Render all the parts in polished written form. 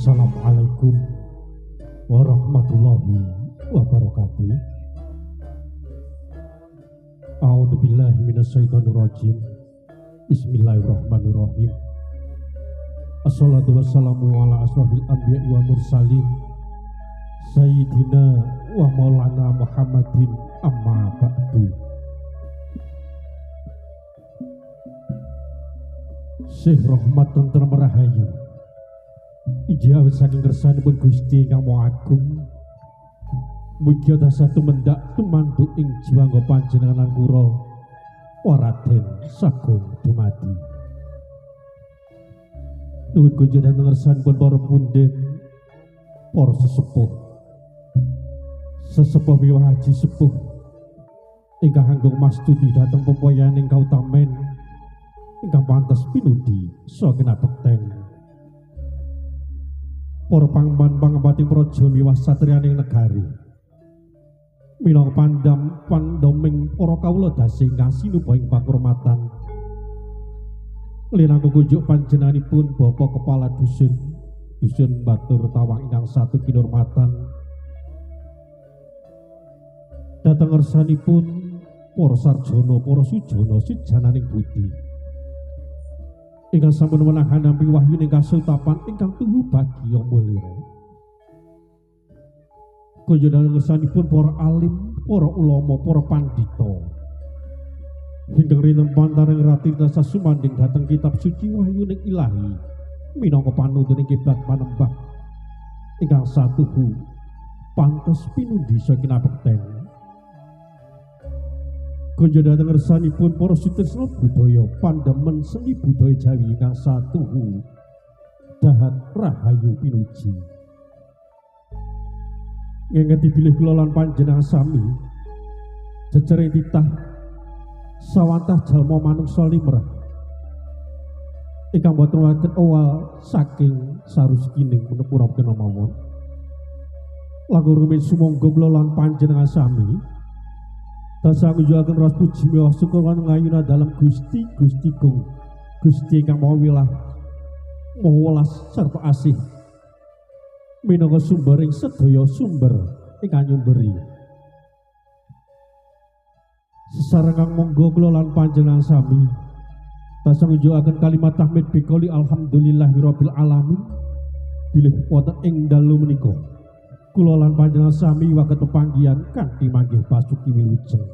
Assalamualaikum warahmatullahi wabarakatuh. A'udzubillahi minasyaitonirrajim. Bismillahirrahmanirrahim. Assalatu wassalamu ala asrafil anbiya'i wa mursalin Sayyidina wa maulana Muhammadin amma ba'du. Syekh Rahmat tentrem rahayu ijawab saking kersanipun Gusti Kang Maha Agung. Mugi satu mendak tumanduk ing jiwangga panjenengan kula Raden Sagung dumadi. Nuwun kunjungan ngersanipun para pundhen, para sesepuh miwah haji sepuh ingkang anggung mastuti dhateng pepoyaning kautamen ingkang pantes pinudi saking abekten. Para pangpan-pangpating praja miwah satriyaning negari minangka pandoming para kawula dase ingkang sinuba ing pakurmatan linangka kunjuk panjenenganipun Bapak Kepala Dusun Batur Tawang ingkang satu kinurmatan dhateng ngersanipun para sarjana para sujana sujananing budi ingkang sampun menahan nampi wahyu ing kasultapan ingkang tuhu bagya mulya. Kunjungan ngersanipun para alim, para ulama, para pandita ingkang rinten pantaring rati tasa sumanding dhateng kitab suci wahyu ning ilahi minangka panutuning kiblat panembah ingkang satuhu pantes pinundi saking abekten. Kunjungan ngersanipun para sutresna budaya pandemen seni budaya Jawi ingkang satuhu dahat rahayu pinuji. Ingkang dipilih kula lan panjenengan sami jejere titah sawantah jalma manungsa limrah ingkang boten wonten awal saking saruskining menepura kenamawon. Lagu rumin sumangga kula lan panjenengan sami tansah ngujuaken ras puji miwah syukur lan ngayuna dalam Gusti Kung Gusti ingkang maha wilah maha welas sarta asih minangka sumbering sedaya sumber ingkang nyumberi. Sesarengan monggo kula lan panjenengan sami tansah ngujuaken kalimat tahmid bikoli alhamdulillahirabbil alamin bilih wonten ing dalu menika. Kula lan panjenengan sami waket pepanggihan kanthi manggih pasuki wilujeng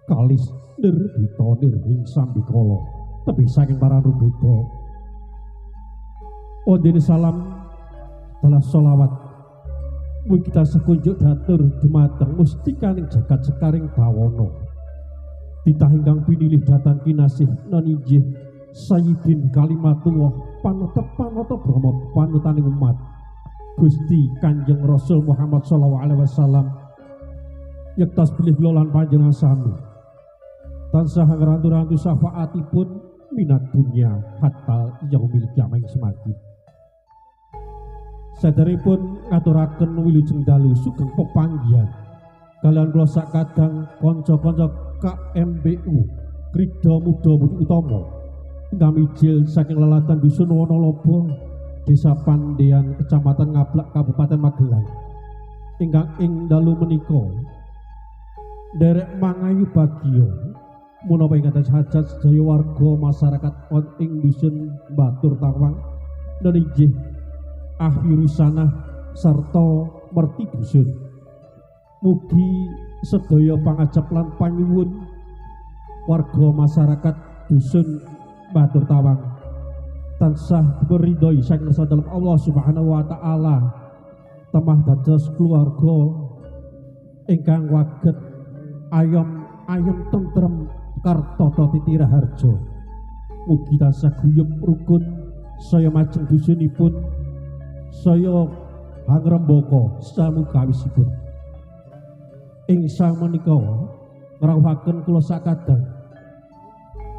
kalis nirbita nirhing sambikala tebih saking para rubeda. Ondene salam dalah sholawat mugi kita sekunjuk datur dumateng mustikaning jagat sekaring bawana titah ingkang pinilih dhateng kinasih naninjih Sayyidin Kalimatullah panata Brahma panutaning umat Gusti Kanjeng Rasul Muhammad sallallahu alaihi wasallam yektas pilih kula lan panjenengan sami tansah ngrantu-rantu syafaatipun minat dunya hatta yaumil kiamah semati. Saderengipun ngaturaken wilujeng dalu sugeng pepanggihan kalian kula sakadang kanca-kanca KMBU Krida Muda Budi Utama ingkang mijil saking lelatan dusun Wonolobo Desa Pandean, Kecamatan Ngablak, Kabupaten Magelang ingkang ing dalu menika derek mangayu bagya menapa ingkang hajat sedaya warga masyarakat ing dusun Batur Tawang nenijih akhirusana sarta merti dusun. Mugi sedaya pangajap lan panyuwun warga masyarakat dusun Batur Tawang tansah beridhoi saking dalem Allah Subhanahu wa taala temah dados keluarga ingkang waget ayam tentrem kartata titiraharja. Mugi tansah guyub rukun saya majeng dusunipun saya hangrembaka samukawisipun. Ing sang menika ngrawuhaken kula sakadang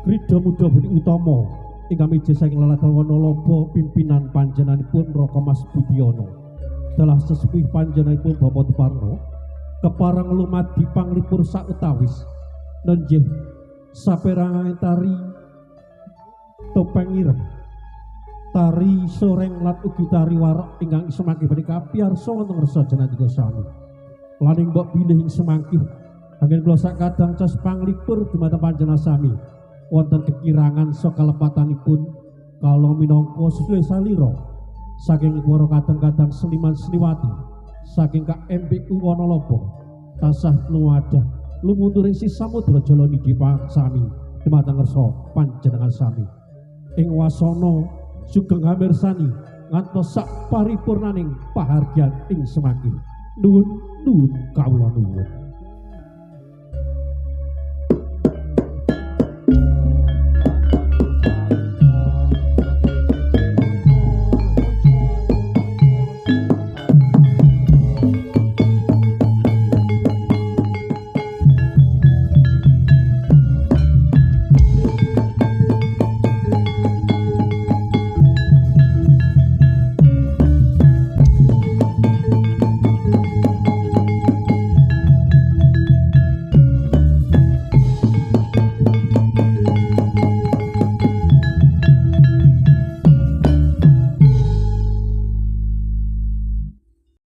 Krida Muda Budi Utama ingkang mijil saking lelatan Wonolobo pimpinan panjenenganipun Raka Mas Budiono dalah sesepuh panjenenganipun Bapak Tuparno keparang lumadi panglipur sautawis nenjih saperangan tari topeng ireng tari soreng lan ugi tari warak ingkang semangkih badhe kapiyarsa wonten ngarsa Janandika sami. Laning mbok bilih ing semangkih anggen kula sakadang cas panglipur dumateng panjenengan sami wonten kekirangan sakalepatanipun kala minangka sesuai salira saking para kadang-kadang seniman seniwati saking KMPU Wonolopo tansah nuwadah lumuntur ing samudra jala niki sami dumateng ngarsa panjenengan sami. Ing wasana sugeng ngamirsani ngantos sak paripurnaning pahargyan ing semangkih. Nuwun kawula nuwun.